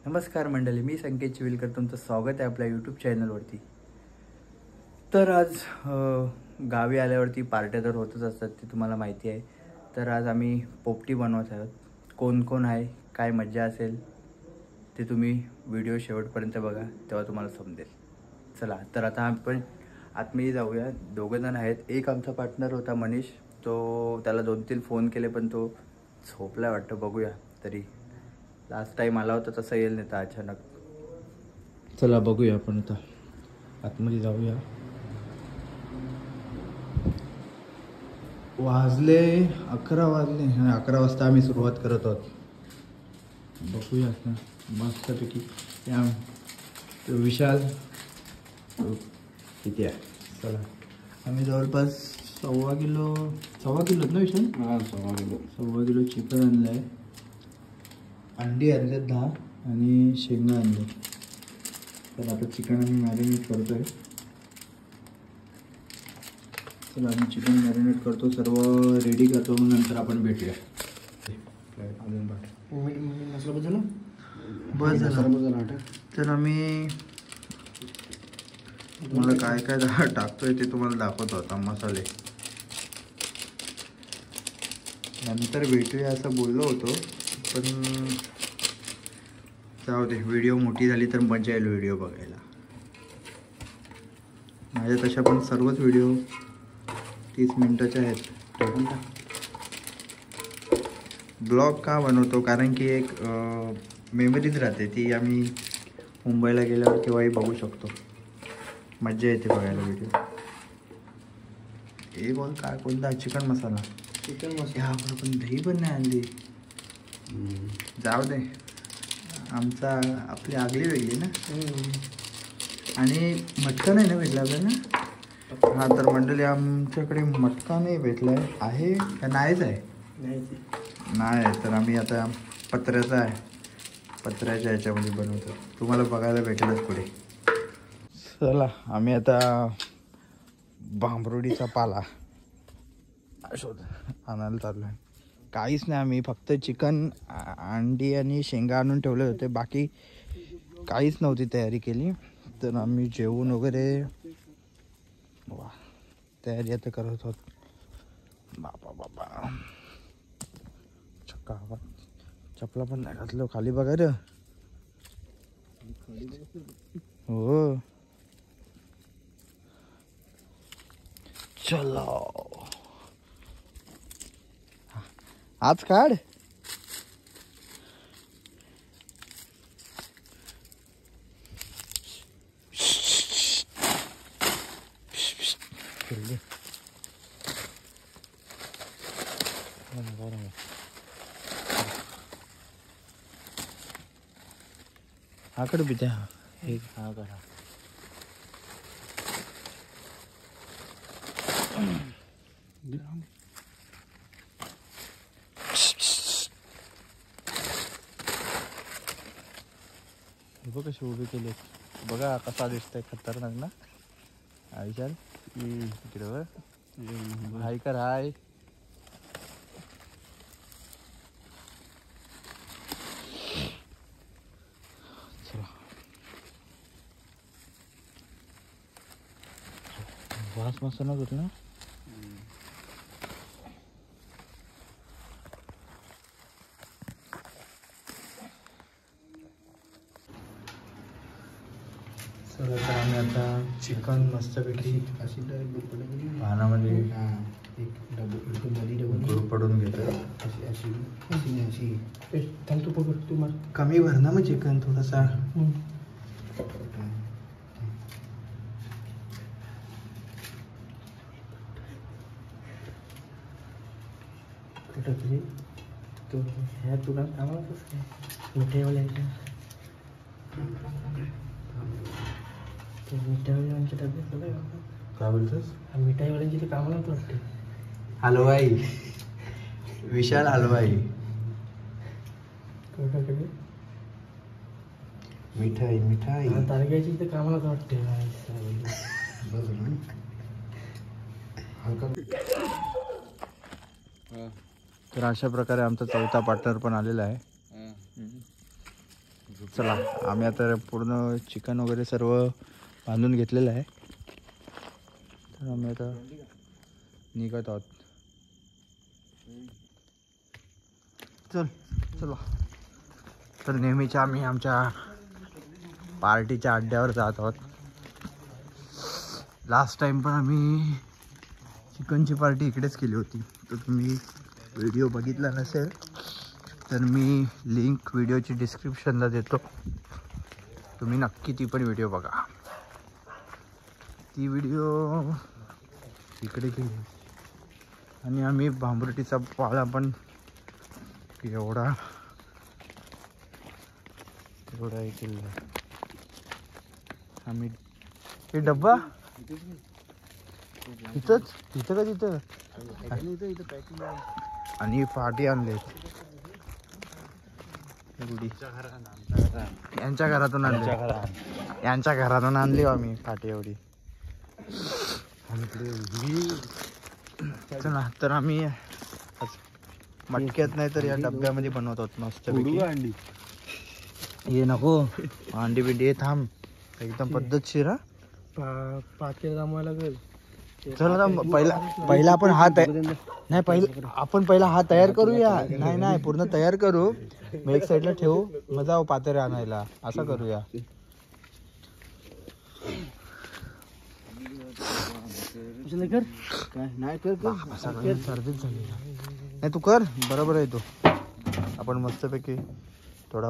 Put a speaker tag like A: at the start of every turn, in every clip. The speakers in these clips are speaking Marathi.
A: नमस्कार मंडळी, मी संकेत चिविलकर, तुमचं स्वागत आहे आपल्या यूट्यूब चॅनलवरती। तर आज गावी आल्यावरती पार्ट्या तर होतच असतात, ते तुम्हाला माहिती आहे। तर आज आम्ही पोपटी बनवत आहोत। कोण कोण आहे, काय मजा असेल ते तुम्ही व्हिडिओ शेवटपर्यंत बघा, तेव्हा तुम्हाला समजेल। चला तर आता आपण आतमध्ये जाऊया। दोघं जण आहेत। एक आमचा पार्टनर होता मनीष, तो त्याला 2-3 फोन केले पण तो झोपला वाटतं, बघूया। तरी लास्ट टाइम आला होता तसं येईल नाही तर अचानक। चला बघूया आपण आता आतमध्ये जाऊया। वाजले 11 वाजले आणि 11 वाजता आम्ही सुरुवात करत आहोत। बघूया आता मस्तपैकी या विशाल किती आहे। चला आम्ही जवळपास सव्वा किलोच ना विशाल? हां, सव्वा किलो चिकन आणलं आहे। अंडी आणले 10 आणि शेंगा आणले। तर आता चिकन आम्ही मॅरिनेट करतोय। चला आम्ही चिकन मॅरिनेट करतो, सर्व रेडी करतो, नंतर आपण भेटूया। अजून मसाला झाला बस झाला। तर आम्ही मला काय काय टाकतोय ते तुम्हाला दाखवतो आता। मसाले नंतर भेटूया असं बोललो होतो, पण जाऊ दे, व्हिडिओ मोठी झाली तर मजा येईल व्हिडिओ बघायला। माझ्या तशा पण सर्वच व्हिडिओ 30 मिनिटाचे आहेत। ब्लॉग का बनवतो, कारण की एक मेमरीज राहते, ती आम्ही मुंबईला गेल्यावर केव्हाही बघू शकतो, मज्जा येते बघायला व्हिडिओ। हे बोल काय कोणता चिकन मसाला? आपण दही पण नाही आणली। जाऊ दे, आपली आगली वेगळी ना। आणि मटका नाही ना भेटला आपल्याला। हां तर मंडळी, आमच्याकडे मटका नाही भेटला आहे का नाहीच आहे? नाही, तर आम्ही आता पत्र्याचा पत्र्याच्या ह्याच्यामध्ये बनवतो, तुम्हाला बघायला भेटेलच पुढे। चला आम्ही आता भांबरुडीचा पाला शोध आणायला चाललो आहे। काहीच नाही, आम्ही फक्त चिकन, अंडी आणि शेंगा आणून ठेवले होते, बाकी काहीच नव्हती तयारी केली। तर आम्ही जेवून वगैरे तयारी आता करत आहोत। बाबा चक्का चपला पण नाही घातलं, खाली बघा रे। हो चलो आज काढ। आकडे भी द्या एक हा करा। बघ कशी उभी केली, बघा कसा दिसतंय, खतरनाक ना। विशाल इकडे हाय कर, हाय। वास मस्त ना कुठला। चला तर आम्ही आता चिकन मस्तपैकी पानामध्ये गुळ पडून घेतो। कमी भर ना मग चिकन थोडासा। तो ह्या दुकान कामाला मिठाईवाल्यांच्या मिठाईवाल्यांच्या डब्यात बघा काय बोलतोस? मिठाईवाल्यांची ते कामालाच वाटते। हलवाई विशाल हलवाई मिठाई तारखेची ते कामालाच वाटते। तर अशा प्रकारे आमचा चौथा पार्टनर पण आलेला आहे। चला आम्ही आता पूर्ण चिकन वगैरे सर्व बांधून घेतलेलं आहे, तर आम्ही आता निघत आहोत. चला तर नेहमीच्या आम्ही आमच्या पार्टीच्या अड्ड्यावर जात आहोत. लास्ट टाइम पण आम्ही चिकनची पार्टी इकडेच केली होती, तर तुम्ही व्हिडिओ बघितला नसेल तर मी लिंक व्हिडिओची डिस्क्रिप्शनला देतो, तुम्ही नक्की ती पण व्हिडिओ बघा. ती व्हिडिओ इकडे केली आणि आम्ही भांबुर्टीचा पाला पण एवढा हे केलेला. आम्ही हे डब्बा इथंच इथं का तिथं आणि फाटी आणले यांच्या घरातून आणली आम्ही फाटी एवढी. चला तर आम्ही मटक्यात नाही तर या डब्यामध्ये बनवत आहोत मस्त अंडी. ये नको अंडी बिंडी ये, थांब एकदम पद्धतशीर.
B: पातेल जमायला लागेल.
A: चला पहिला आपण आपण पहिला हा तयार करूया. नाही पूर्ण तयार करू, मग एक साईडला ठेवू, मग जाऊ पातेरे आणायला, असं करूया. सर्दीच झाली नाही, तू कर बरोबर आहे. तो आपण मस्तपैकी थोडा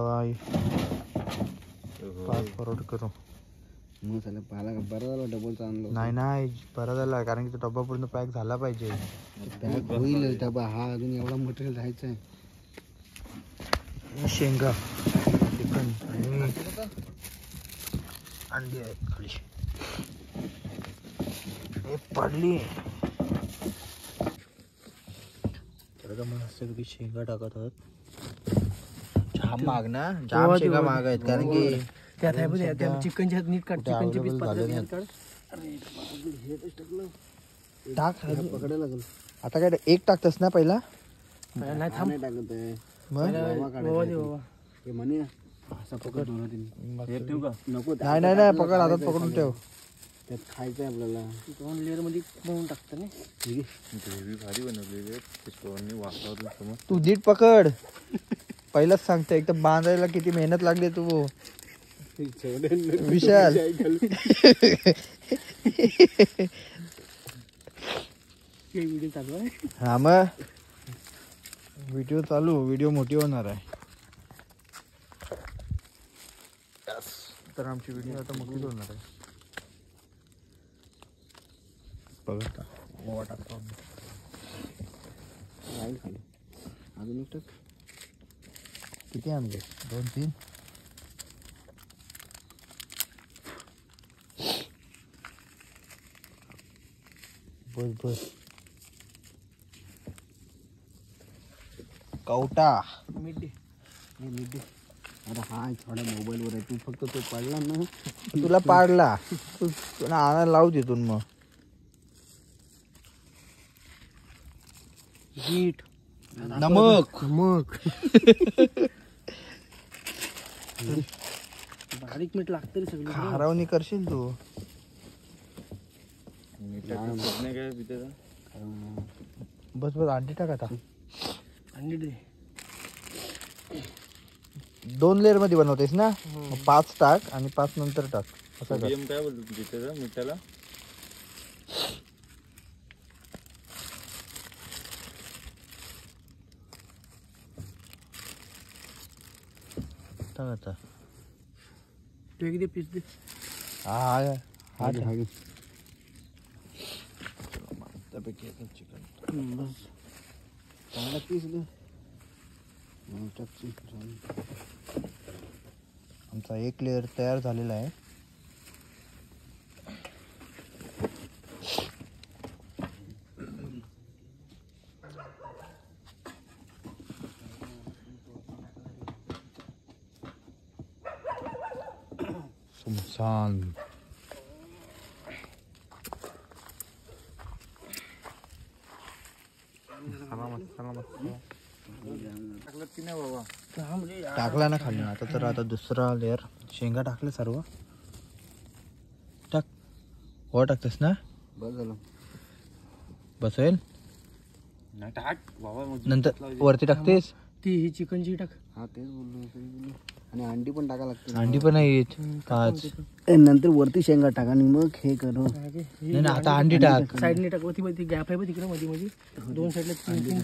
A: फास्ट फॉरवर्ड करू. डबलचा आणलो नाही बरं झाला, कारण की तो डब्बा पूर्ण पॅक झाला पाहिजे. पॅक होईल डबा, हा अजून एवढा मटेरियल राहायचं आहे. शेंगा चिकन आणि अंडी आहे खाली, हे पडली. तर मस्तपैकी शेंगा टाकत आहोत. जाम महाग ना, जाम शेंगा महाग आहेत, कारण की
B: त्यात आहे चिकनच्या नीट काढ, चिकनचे पीस
A: टाक पकडायला लागेल. आता काय एक टाकतस ना पहिला?
B: नाही थांब
A: मग नाही पकड, आता पकडून ठेव. त्यात खायचं आहे आपल्याला.
B: 2 लेअर मध्ये बनवून टाकतं ना,
C: ग्रेव्ही भारी बनवलेली आहे.
A: तू नीट पकड, पहिलाच सांगते. एकदम बांधायला किती मेहनत लागली तू विशाल.
B: व्हिडिओ चालू आहे.
A: हा मग व्हिडिओ चालू, व्हिडिओ मोठी होणार आहे. तर आमची व्हिडिओ आता मोठीच होणार आहे. बघा ओवा टाकतो अजून एक टाक. किती आणले? 2-3. बस कवटा
B: मिड
A: अरे हा थोडा मोबाईल वर आहे, तू फक्त तो पाडला ना, तुला पाडला, तू आणायला लावू तिथून. मग
B: मीठ
A: नमक
B: बारीक मीठ लागतं सगळं.
A: हरवणी करशील तू. बस अंडी टाक आता.
B: अंडी दे.
A: 2 लेअर मध्ये बनवतेस ना, 5 टाक आणि 5 नंतर टाक. असं कर.
C: काय बोलतो तिथे मिठाला?
A: टाक आता.
B: तू एक दे पीस दे.
A: हा
B: चिकन बस
A: चांगला पीस दे. आमचा 1 लेअर तयार झालेला आहे. सुमसान
C: टाकलं की नाही बाबा?
B: थांब रे यार.
A: टाकला ना खाली. आता दुसरा लेअर शेंगा टाकले सर्व. टाक. वर टाकतेस ना.
C: बस झालं.
A: बसेल
C: नाही टाक बाबा मग
A: नंतर वरती टाकतेस.
B: ती ही चिकनची टाक.
C: हा तेच बोललो. आणि अंडी पण टाका लागते.
A: अंडी पण नाही येत. पाच.
C: नंतर वरती शेंगा टाका आणि मग हे करू.
A: नाही ना आता अंडी टाक.
B: साईडने टाक. ती मध्ये गॅप आहे बघ तिकडे मध्ये मध्ये. दोन साईडला तीन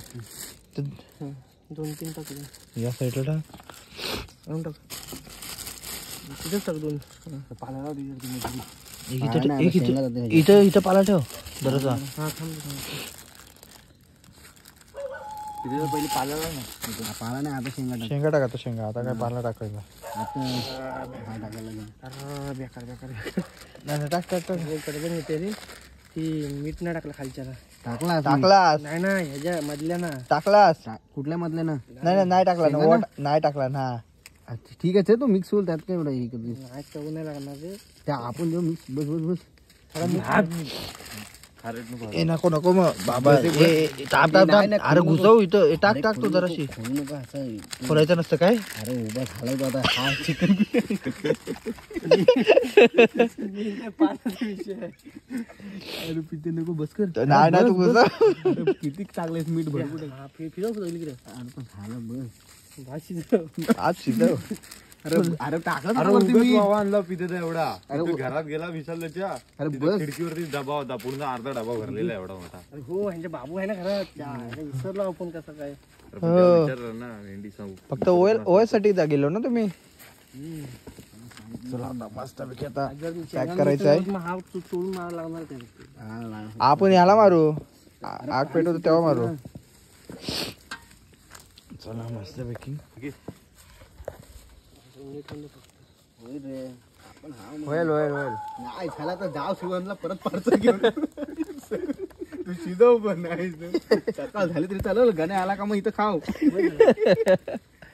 B: दोन तीन टाक.
A: या साईडला टाक.
B: आणून टाक. तिथेच टाक दोन.
C: पाला
A: इथं पाला ठेव बरं.
B: हा थांब.
C: तिथे पहिले पाल्याला ना पाला नाही आता
A: शेंगा टाक. आता शेंगा आता काय पाला टाकायचा.
B: बेकार बेकार.
A: नाही टाक टाक टाक.
B: कडे येते रे. ती मीठ नाही टाकला खालच्याला.
A: टाकलास
B: नाही ना ह्याच्या मधल्या ना.
A: टाकलास
C: कुठल्या मधल्या ना.
A: नाही टाकला ना. नाही टाकला ना.
C: ठीक आहे तो मिक्स होईल त्यात काय एवढा हे करते.
B: नाही चव नाही लागणार रे.
C: त्या आपण जेव्हा मिक्स बस बस बस
A: ए नको नको मग बाबा. अरे घुसव इथं. टाक टाक तू जराशी. खोलायचं नसतं काय.
C: अरे उभा झालाय तो आता. हा चिकन अरे पिते नको बस कर.
A: नाही ना तू घुसव.
C: किती टाकलेस मीठ भरपूर.
B: फिरव इकडे.
C: अरे पण झालं बस.
A: आज शिजव.
C: अरे टाकलं आणला पिते एवढा. अरे घरात गेला विशालच्या. अरे बस खिडकीवरती डबा होता पूर्ण अर्धा डबा भरलेला एवढा मोठा.
B: हो ह्यांचे बाबू आहे ना घरात. विसरलो आपण कसं काय.
C: ना भेंडी सांगू
A: फक्त ओएल साठी गेलो ना तुम्ही. चला आता मस्त पैकी आता पॅक करायचं आहे.
B: हा सोडून मारा लागणार काय.
A: आपण याला मारू. आग पेटवतो तेव्हा मारू. चला मस्त पैकी. होईल होईल होईल.
C: नाही झाला तर जाव शिवनला परत पार्सल घेऊन तू शिजव पण नाही सकाळ झाली तरी चालेल. गाणे आला का मग इथं खाऊ.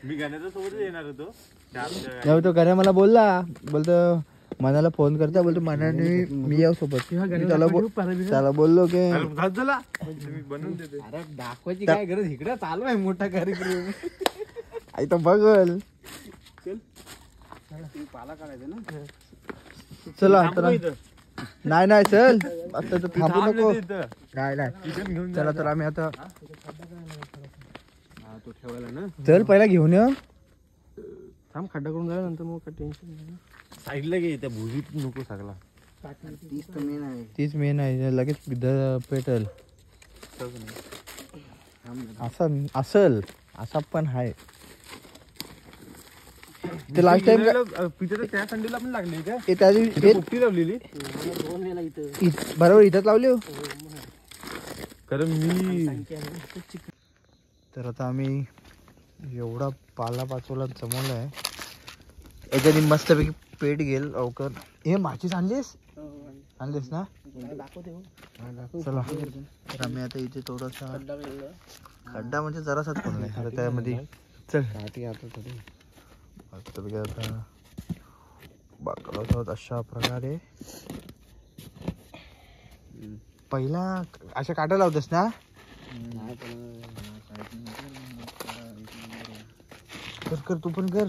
C: मी गाण्याच्या सोबतच येणार होतो.
A: तो गाण्या मला बोलतो मनाला फोन करता. बोलतो मनाने मी याव सोबत. त्याला बोललो की
C: बनवून देते. अरे दाखवायची काय गरज. इकडे चालू आहे मोठा कार्यक्रम.
A: आई तर बघल.
C: पाला काढायचा ना.
A: चला आता. नाही चल आता थांबू नको. नाही चला तर आम्ही आता
C: तो ठेवायला ना.
A: चल पहिला घेऊन ये.
B: थांब खड्डा करून झाला नंतर मग टेन्शन नाही.
C: साईडला घे त्या भुजीत नको सगळा.
A: तीच मेन आहे. लगेच पेटल. असल असा पण आहे. ते लास्ट टाइम
C: त्या संडेला पण लागली का.
A: त्या दिवशी
C: लावलेली
A: बरोबर इथंच लावली.
C: कारण मी
A: तर आता आम्ही एवढा पाला पाचोला जमवलाय. याच्याने मस्तपैकी पेट गेल लवकर. हे माचीस आणलीस ना. चला तर आम्ही आता इथे थोडासा खड्डा म्हणजे जरासाच खोललाय. आता त्यामध्ये चल मस्तपैकी आता बाकला अशा प्रकारे. पहिला अशा काटा लावतेस ना. कर तू पण कर.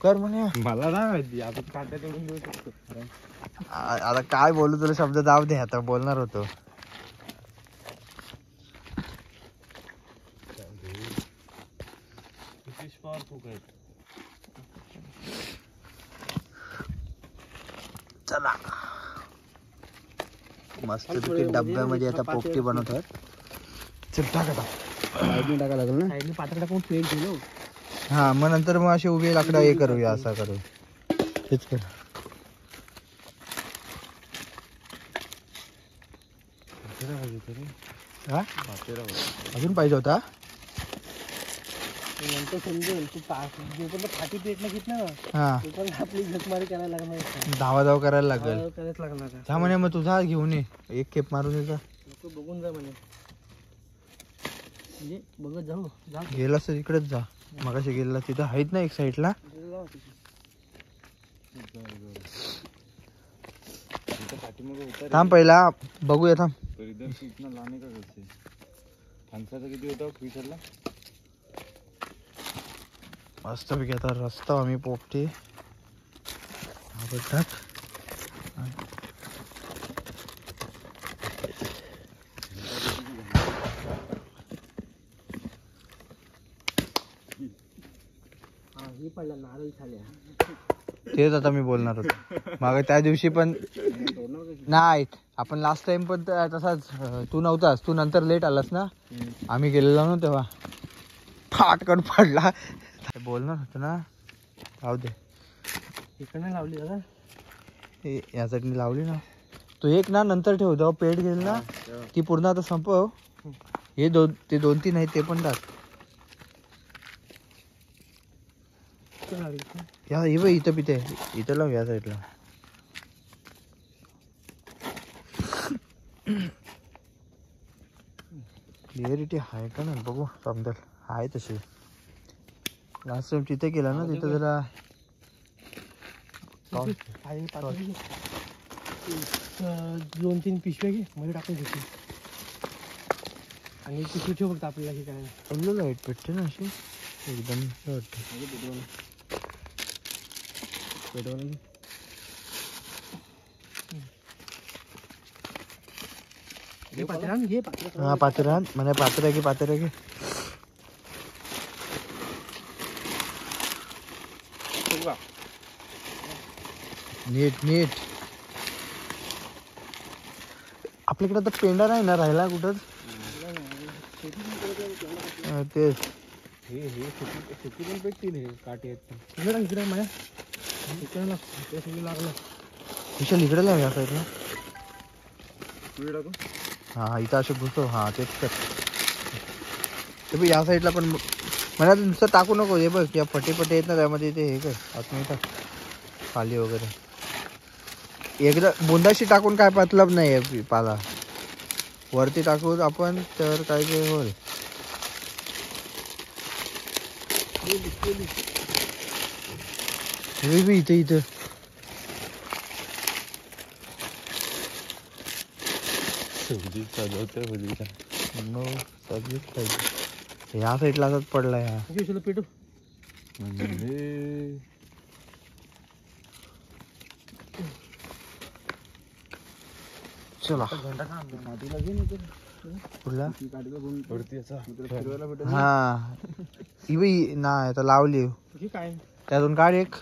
A: कर म्हणे.
C: मला नाही माहिती. आपण काट्या तोडून देऊ शकतो.
A: आता काय बोलू तुला शब्द जाऊ दे. आता बोलणार होतो. चला मस्त डब्यामध्ये आता पोपटी बनवतात. चल टाका
C: टाका लागेल ना.
B: साईडने पात्र टाकून फेल केलो.
A: हा मग नंतर मग असे उभे लाकडा हे करूया. असं करू. हेच कर. अजून पाहिजे होता.
B: नंतर समजेल तू जोपर्यंत फाटी पेट ना घेत ना.
A: हा
B: तोपर्यंत आपली झकमारी करायला लागणार.
A: धावा करायला लागेल.
B: करायच लागणार.
A: जा म्हणे. मग तुझा घेऊन ये. एक खेप मारून येजा.
B: बघून जा म्हणे. म्हणजे बघत जाऊ.
A: गेलास तर इकडेच जा. मगाशी गेला तिथं आहेत ना एक साईडला. थांब पहिला बघूया. थांब
C: किती होता फ्रीजरला.
A: मस्तपैकी आता रस्ता आम्ही पोपटे आवडतात.
B: हे पडला नारळ झाल्या.
A: तेच आता मी बोलणार होतो मागे त्या दिवशी पण नाही. आपण लास्ट टाइम पण तसाच तू नव्हतास, तू नंतर लेट आलास ना. आम्ही गेलेलो ना तेव्हा फाटकन पडला. बोलणार होतो ना. राहू दे.
B: इकडे लावली दादा.
A: हे या चटणी लावली ना तू एक ना नंतर ठेव. जेव्हा पेट घेईल ना ती पूर्ण आता संपव. हे ते 2-3 आहेत ते पण टाक. या हे बघ इथं पिते इथं लाव या साईडला. क्लिअरिटी आहे का नाही बघू समजेल. आहे तशी लास्ट टाइम तिथे केला ना तिथं जरा
B: 2-3 पिशव्या घे मध्ये टाकून घेते आणि पिशवी ठेव फक्त आपल्याला हे काय
A: चांगलं लाईट पेटते ना अशी एकदम वाटतं. हा पात्र म्हणे पात्र घे पात्र घे. नीट नीट. आपल्याकडे आता पेंडा नाही ना राहिला कुठंच. तेच
C: सुकी पण पेटतील हे काटे आहेत.
B: इकडे माझ्या इकडे लागलं.
A: विशाल इकडे लाव या साईडला. हा इथं असे घुसव. हा तेच कर. ते बघ या साईडला पण मला नुसतं टाकू नको. हे बघ या पटे येत ना त्यामध्ये ते हे कर आतमध्ये टाक पाली वगैरे. एकदा बुंदाशी टाकून काय मतलब नाही आहे पाला. वरती टाकू आपण तर काय काय होईल. हे बी इथं इथं ह्या साईडला असंच पडलाय. हा
B: पेटू
A: चला हा नाही आता लावली
B: काय
A: त्यातून काढ एक.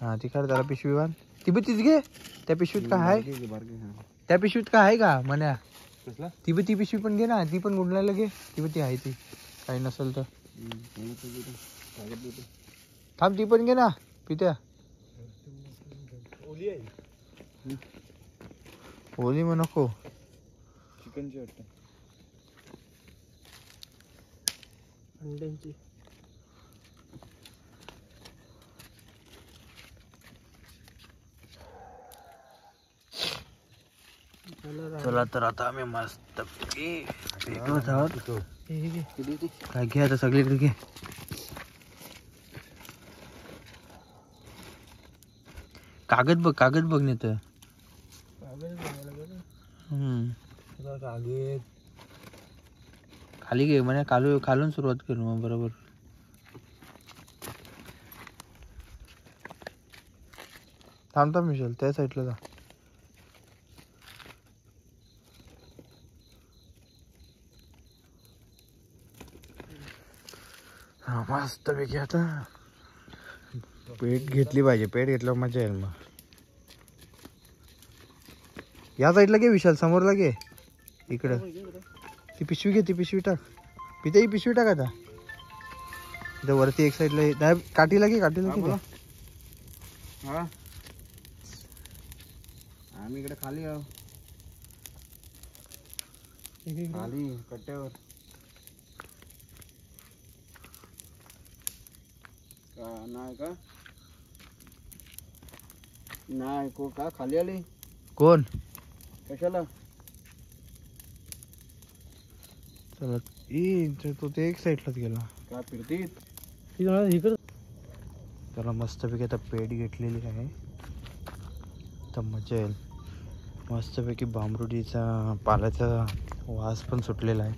A: हा ती काढ त्याला पिशवी बांध. ती बी तीच घे. त्या पिशवीत काय आहे. त्या पिशवीत काय आहे का म्हण्या. ती बी ती पिशवी पण घे ना. ती पण गुंडलायला घे. ती बी ती आहे ती काही नसेल तर थांब ती पण घे ना पित्या. ओली मग नको.
C: चिकनची वाटतं
B: अंड्यांची.
A: चला तर आता आम्ही मस्त काय घे आता सगळीकडे घे. कागद बघ नाही तर खाली घे म्हणे. खालून सुरुवात करू मग बरोबर. थांबता मिशेल त्या साईडला जा. हा मस्त पैकी आता पेट घेतली पाहिजे. पेट घेतल्यावर मजा येईल. मग या साईडला घे विशाल. समोरला घे इकडं. ती पिशवी घे. ती पिशवी टाक पिते. ही पिशवी टाक आता इथं वरती एक साईडला काठीला घे. काठीला घे.
C: हा आम्ही इकडे खाली आहो. खाली कट्ट्यावर नाही का नाही को का खाली आली
A: कोण
C: कशाला.
A: चला तो ते एक साईडलाच गेला.
C: का फिरती
A: त्याला मस्तपैकी आता पेट घेतलेली आहे. तर मजा येईल. मस्तपैकी भांबरुडीचा पाल्याचा वास पण सुटलेला आहे.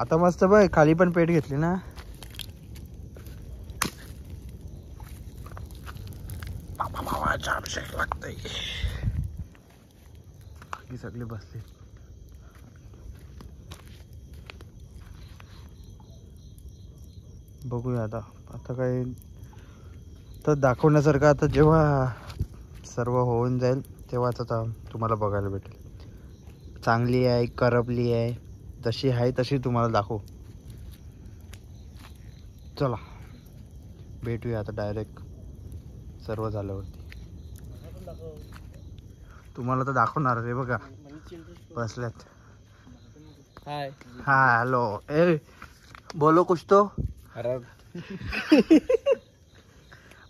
A: आता मस्त बघ खाली पण पेट घेतली ना. जाम शेक लागतंय. सगळे बसले. बघूया आता काय तर दाखवण्यासारखं. आता जेव्हा सर्व होऊन जाईल तेव्हाच आता तुम्हाला बघायला भेटेल. चांगली आहे करपली आहे जशी आहे तशी तुम्हाला दाखवू. चला भेटूया आता डायरेक्ट सर्व झाल्यावरती. तुम्हाला तर दाखवणार रे. बघा बसल्यात.
B: हाय
A: हा हॅलो ए बोलो कुछ तो.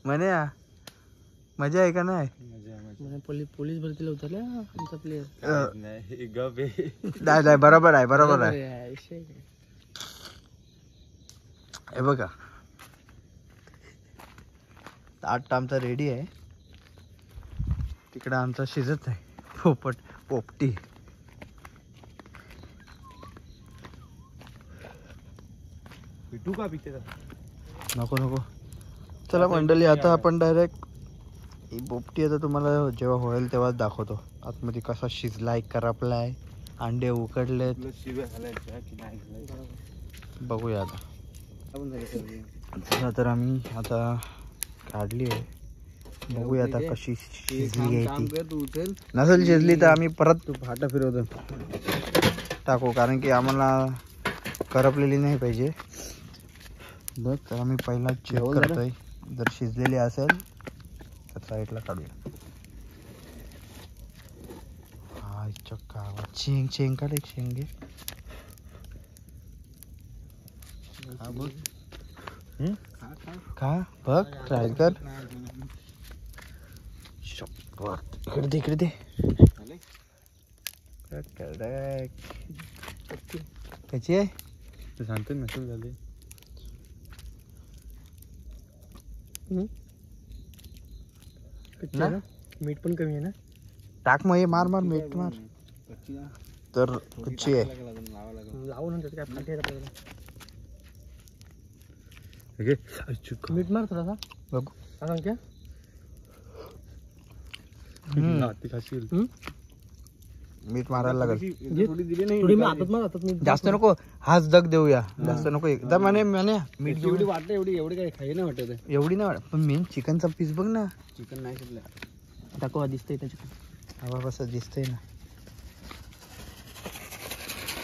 A: म्हणे मजा आहे का नाही.
B: पोलीस भरतीला उतरला आमचा प्लेअर.
A: नाही बरोबर आहे बरोबर आहे. हे बघा ताट आमचा रेडी आहे. तिकडं आमचा शिजत आहे पोपटी.
C: पिटू का पिते
A: नको. चला मंडळी आता आपण डायरेक्ट ही पोपटी आता तुम्हाला जेव्हा होईल तेव्हाच दाखवतो. आतमध्ये कसा शिजलाय करपलाय अंडे उकडलेत. बघूया आता. तर आम्ही आता काढली आहे. बघूया आता कशी शिजली आहे ती. नसेल शिजली तर आम्ही परत फाटा फिरवतो टाकू कारण की आम्हाला करपलेली नाही पाहिजे. बघ तर आम्ही पहिला चेक करतोय. जर शिजलेली असेल तर साईडला काढूया. हा चक्का शेंग काढ एक शेंगे. हा बघ खा बघ ट्राय कर. इकडे दे. कशी आहे
C: ते सांगते नसेल झाले.
B: मीठ पण कमी आहे ना.
A: टाक मग हे मार मीठ मार. तर कच्ची आहे.
B: लावू नंतर काय फाटे आपल्याला.
C: मीठ
B: मार थोडासा
A: बघू
B: सांग क्या.
A: मीठ मारायला लागेल.
B: थोडी मी हातात
A: जास्त नको. हाच दग देऊया जास्त नको. एकदा म्हणे मीठ
C: एवढी वाटत एवढी काही खाई नाही वाटत.
A: एवढी नाही वाटत. पण मेन चिकनचा पीस बघ ना.
C: चिकन नाही शिकलं
B: दाखवा दिसतंय त्याच्यात.
A: हवा कसं दिसतंय ना.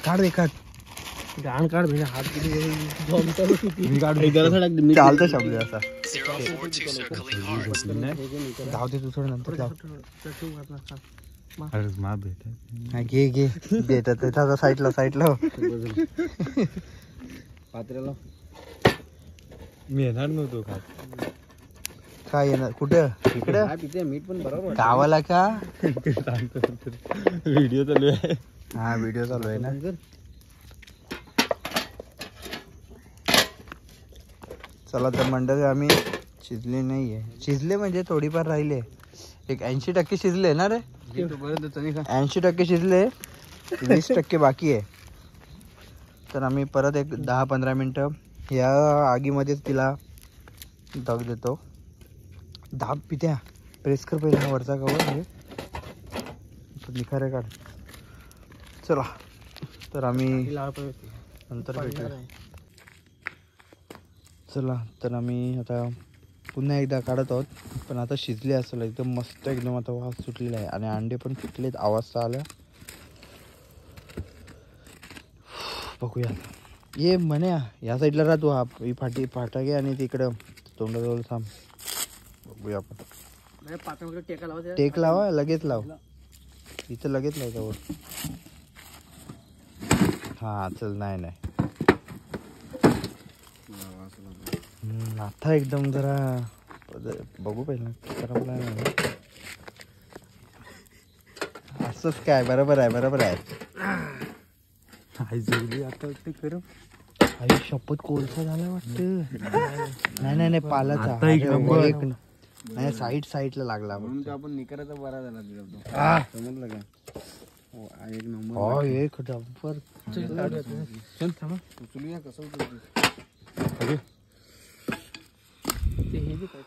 A: काढ दे काढ.
B: गाण काढ म्हणजे हात
A: चालतं शब्द असा. जाऊ दे तू थोडं नंतर लाव. घे देतात त्याचा साईडला
C: पात्र्याला मी येणार नव्हतो
A: काय येणार कुठं इकडं
C: मीठ पण बरोबर
A: गावाला का.
C: व्हिडिओ चालू आहे.
A: हा व्हिडिओ चालू आहे ना. चला तर मंडळी आम्ही शिजले नाहीये. शिजले म्हणजे थोडीफार राहिले. एक 80% शिजले ना रे. 80% शिजले 20% बाकी आहे. तर आम्ही परत एक 10-15 मिनटं या आगीमध्येच तिला दग देतो. दाब पित्या प्रेस कर पहिला वरचा कवर निखारे काढ. चला तर आम्ही नंतर भेटूया. चला तर आम्ही आता पुन्हा एकदा काढत आहोत. पण आता शिजले असेल एकदम मस्त एकदम. आता वास सुटलेला आहे आणि अंडे पण फुटलेत. आवाज तर आला. बघूया ये म्हण्या या साईडला राहतो. हा ही फाटा घे आणि तिकडं तोंडाजवळ थांब. बघूया आपण. टेक लावा लगेच लाव. इथं लगेच लाव. हा चल. नाही आता एकदम जरा बघू पहिला करपला नाही. असंच काय बरोबर आहे.
C: आता ते करम
A: आई शपथ कोळसा झाला वाटतं. नाही पालाचा. नाही साईडला लागला.
C: म्हणून आपण निकराचा बरा झाला. समजलं का. एक नंबर
A: हो एक डब्बर
B: चल थांबा
C: उचलूया कसं
B: ते हे जे काय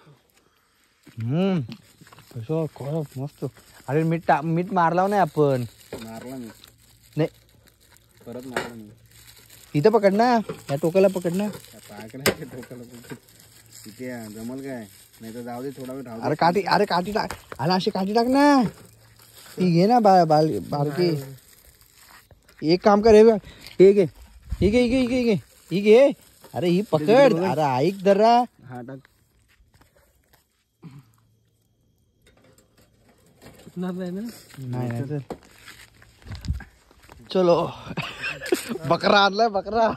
A: कसं खरं मस्त. अरे मीठ मारला नाही आपण.
C: मारला मी
A: नाही
C: परत मारला मी.
A: इथं पकड ना, या टोकाला पकड ना.
C: पायाकडे टोकाला तिथे जमल काय नाही तर जाऊ दे थोडा वेळ राहू दे.
A: अरे काठी टाक. अरे अशी काठी टाक ना. ती घे ना बारकी. एक काम कर, हे घे. अरे ही पकड. अरे ऐक जरा.
C: हा टाक.
B: नाही ना
A: नाही तर चलो. बकरा आणलाय बकरा.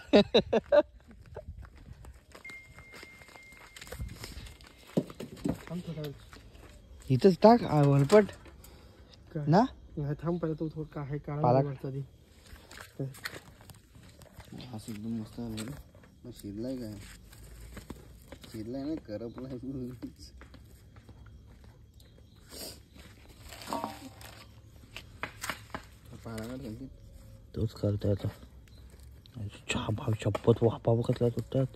B: थांब थोडा वेळ.
A: इथंच टाक वलपट ना.
B: थांब पहिला तो थोडं काय
A: पाला.
B: काढा
C: असं एकदम मस्त आलं ना. शिरलाय काय शिरलाय ना करपलाय.
A: तोच करता येतो. भाव शपथ वापा कसला तुटतात.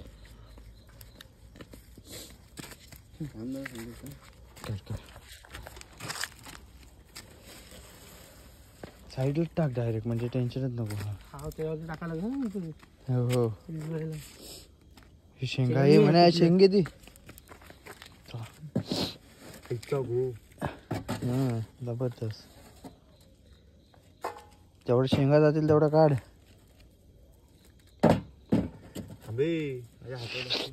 A: साईडला टाक डायरेक्ट, म्हणजे टेन्शनच नको.
B: हा त्यावर टाकायला लागेल ना इथं.
A: हो
B: शिजवायला.
A: ही शेंगा आहे म्हणे. शेंगे ती जबरदस्त. जेवढं शेंगा जातील तेवढं काढ.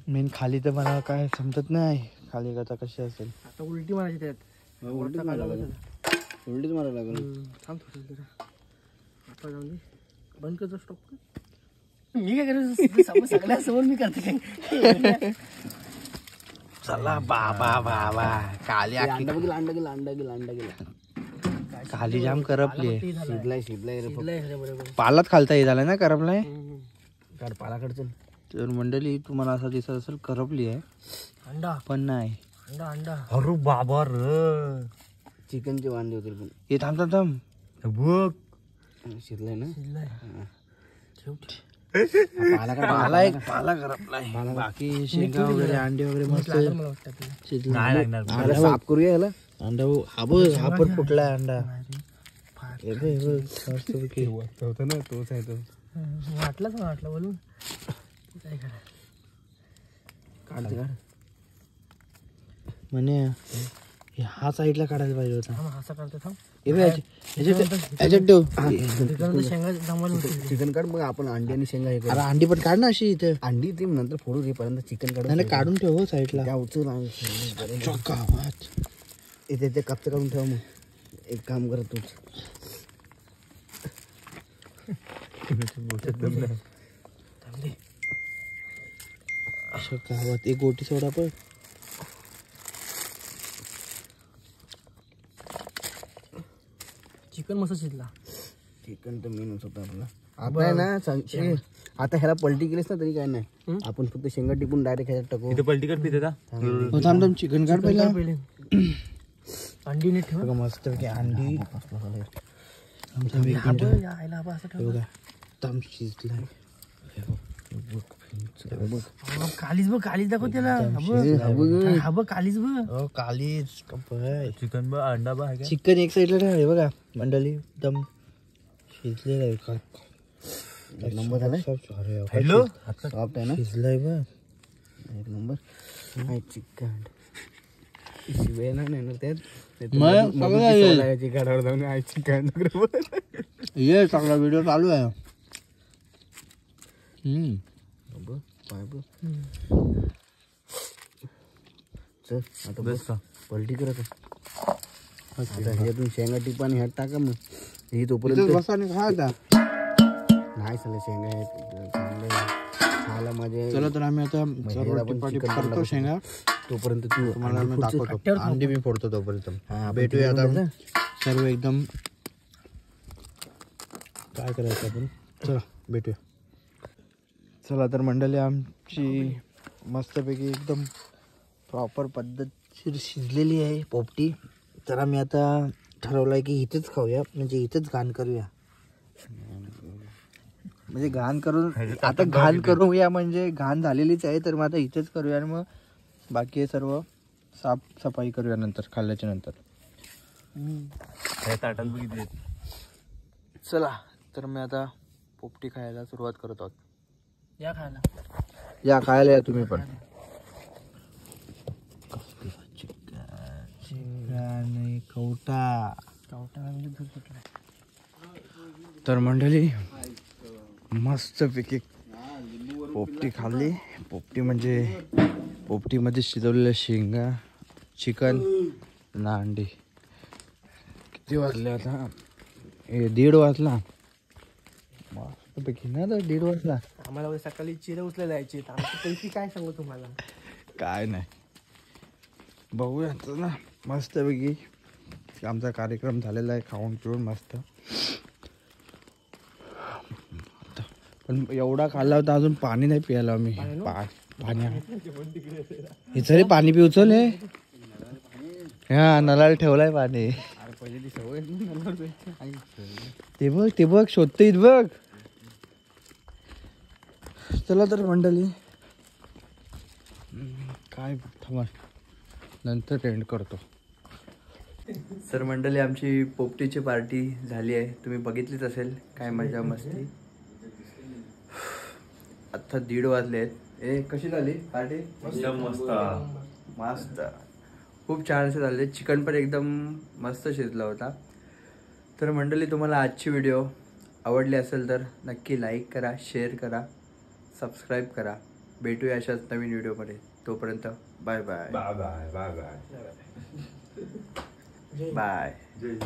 A: मेन खाली तर मला काय समजत नाही. खाली करता कशी असेल.
B: आता उलटी मारायची त्यात.
C: उलटीच मारायला लागेल.
B: थांब थोडं जरा. आता जाऊन दे. बंद करतो स्टॉप. मी काय करायचं सगळ्यासमोर मी करते काय.
A: चला बाबा खाली
C: अंडा गेला.
A: खाली जाम करपली.
C: शिजलाय रे.
B: बरोबर.
A: पालात खालता ये झालाय ना करपलाय.
C: काढ पालाकडे चल.
A: तर मंडळी तुम्हाला असं दिसत असेल करपली आहे
B: अंडा
A: पण नाही.
B: अंडा
C: अरे बाबा र चिकनचे वांडे होते पण.
A: हे थांब
C: बघ शिरलाय ना.
A: पाला करपलाय. बाकी शेंगा वगैरे अंडे वगैरे मस्त
B: मला वाटतं
A: शिजला.
C: साफ करूया याला.
A: अंडा हा पण फुटलाय अंडा.
C: होता ना तोच आहे तो.
B: वाटलं बोलून काय करा.
C: काढ
A: म्हणे हा साईडला काढायला पाहिजे होता.
B: असा करतो थांब. शेंगा जमवायला होती.
C: चिकन काढ मग आपण अंडी आणि शेंगा हे करू.
A: अरे अंडी पण काढ ना अशी इथे.
C: अंडी ते नंतर फोडू रे. पर्यंत चिकन
A: काढून ठेव साईडला.
C: त्या उचल इथे ते कपचे काढून ठेव. मग एक काम कर तूच.
A: गावात एक गोटी सोडा पण.
B: चिकन मस्त शिजला.
C: चिकन तर मेनच होता आपला. आता आहे ना आता ह्याला पलटी केलीस ना तरी काय नाही. आपण फक्त शेंगा टिपून डायरेक्ट ह्याच्यात टाकू.
B: पलटी कर पिते
A: थांब चिकन काढ पहिला.
B: अंडी नीट ठेव.
A: मस्त अंडी शिजलाय.
B: कालीच दाखव त्याला. कालीच बघ.
A: कालीच
C: चिकन बघ अंडा बघ.
A: चिकन एक साईडला ठेव. बघा मंडळी एकदम शिजलेलं आहे.
C: एक नंबर झालाय.
A: हॅलो
C: सॉफ्ट आहे ना.
A: शिजलाय बघ
C: एक नंबर. चिकन शिवाय नाही त्यात. घरावर जाऊन चिकन
A: ये चांगला व्हिडिओ चालू आहे.
C: चल आता बस पलटी करत. ह्यातून शेंगा टिपा आणि ह्यात टाका. मग ही तोपर्यंत नाही चाललं शेंगा खायला माझे.
A: चला तर आम्ही आता करतो शेंगा.
C: तोपर्यंत तू
A: तुम्हाला मी दाखवतो. अंडी मी फोडतो तोपर्यंत. भेटूया आता सर्व एकदम. काय करायचं आपण. चला भेटूया. चला तर मंडळी आमची मस्तपैकी एकदम प्रॉपर पद्धतशीर शिजलेली आहे पोपटी. तर आम्ही आता ठरवलंय की इथेच खाऊया, म्हणजे इथेच घाण करूया. म्हणजे घाण करून आता घाण करूया म्हणजे घाण झालेलीच आहे, तर मग आता इथेच करूया आणि मग बाकी हे सर्व साफसफाई करूया नंतर, खाल्ल्याच्या नंतर.
C: ताटात बघितले.
A: चला तर मी आता पोपटी खायला सुरुवात करत आहोत.
B: या खायला.
A: या खायला या तुम्ही पण. कवटा
B: म्हणजे दूध सुटलं.
A: तर मंडळी मस्त पैकी पोपटी खाल्ली. पोपटी म्हणजे पोपटीमध्ये शिजवलेल्या शेंगा, चिकन ना अंडी. किती वाजले आता? 1:30 वाजला. मस्त पैकी ना, तर 1:30 वाजला.
B: आम्हाला उद्या सकाळी चिरे उचले जायचे, आमची पैकी काय सांगू तुम्हाला.
A: काय नाही, बघूया ना. मस्त पैकी आमचा कार्यक्रम झालेला आहे, खाऊन पिऊन मस्त. पण एवढा खाल्ला होता, अजून पाणी नाही प्यायला मी. पाणी हे चले पाणी पिऊ चले. हा नळाला ठेवलाय पाणी. ते बघ शोधते बघ. चला तर मंडळी काय थांबा, नंतर एंड करतो. सर मंडळी आमची पोपटीची पार्टी झाली आहे, तुम्ही बघितलीच असेल. काय मजा मस्ती. आता 1:30 वाजले आहेत. कशी झाली पार्टी?
C: एकदम मस्त.
A: मस्त, खूप छान असे झाले. चिकन पण एकदम मस्त शिजला होता. तर मंडळी तुम्हाला आजची व्हिडिओ आवडली असेल तर नक्की लाईक करा, शेअर करा, सबस्क्राईब करा. भेटूया अशाच नवीन व्हिडिओमध्ये. तोपर्यंत bye bye
C: bye bye bye bye
A: bye.
B: जय